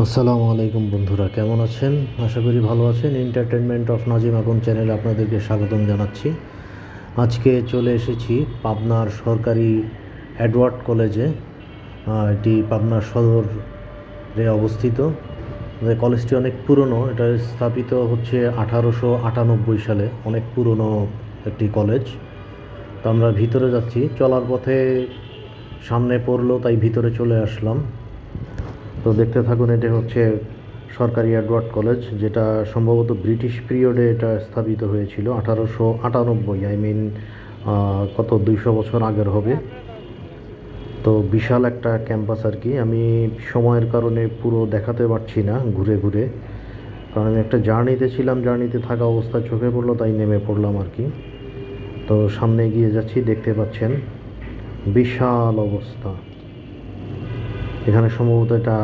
আসসালামু আলাইকুম বন্ধুরা, কেমন আছেন? আশা করি ভালো আছেন। এন্টারটেনমেন্ট অফ নাজিম আগুন চ্যানেলে আপনাদেরকে স্বাগতম জানাচ্ছি। আজকে চলে এসেছি পাবনার সরকারি এডওয়ার্ড কলেজে। এটি পাবনার সদরে অবস্থিত। কলেজটি অনেক পুরনো, এটা স্থাপিত হচ্ছে 1898 সালে। অনেক পুরনো একটি কলেজ। তো আমরা ভিতরে যাচ্ছি, চলার পথে সামনে পড়লো তাই ভিতরে চলে আসলাম। তো দেখতে থাকুন, এটা হচ্ছে সরকারি এডওয়ার্ড কলেজ, যেটা সম্ভবত ব্রিটিশ পিরিয়ডে এটা স্থাপিত হয়েছিল 1898, কত 200 বছর আগের হবে। তো বিশাল একটা ক্যাম্পাস আর কি। আমি সময়ের কারণে পুরো দেখাতে পারছি না ঘুরে ঘুরে, কারণ আমি একটা জার্নিতে ছিলাম, জার্নিতে থাকা অবস্থায় চোখে পড়লো তাই নেমে পড়লাম আর কি। তো সামনে এগিয়ে যাচ্ছি, দেখতে পাচ্ছেন বিশাল অবস্থা। এখানে সম্ভবত এটা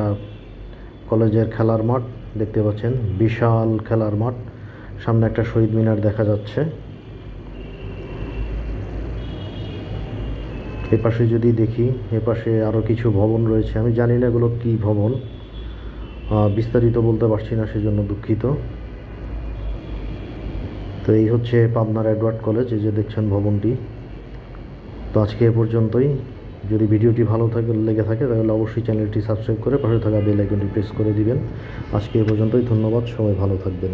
কলেজের খেলার মাঠ, দেখতে পাচ্ছেন বিশাল খেলার মাঠ। সামনে একটা শহীদ মিনার দেখা যাচ্ছে। এপাশে যদি দেখি, এপাশে আরও কিছু ভবন রয়েছে, আমি জানি না এগুলো কী ভবন, বিস্তারিত বলতে পারছি না, সেজন্য দুঃখিত। তো এই হচ্ছে পাবনার এডওয়ার্ড কলেজ, এই যে দেখছেন ভবনটি। তো আজকে এ পর্যন্তই। যদি ভিডিওটি ভালো লেগে থাকে তাহলে অবশ্যই চ্যানেলটি সাবস্ক্রাইব করে পাশে থাকা বেল আইকনটি প্রেস করে দিবেন। আজকে এ পর্যন্তই, ধন্যবাদ, সবাই ভালো থাকবেন।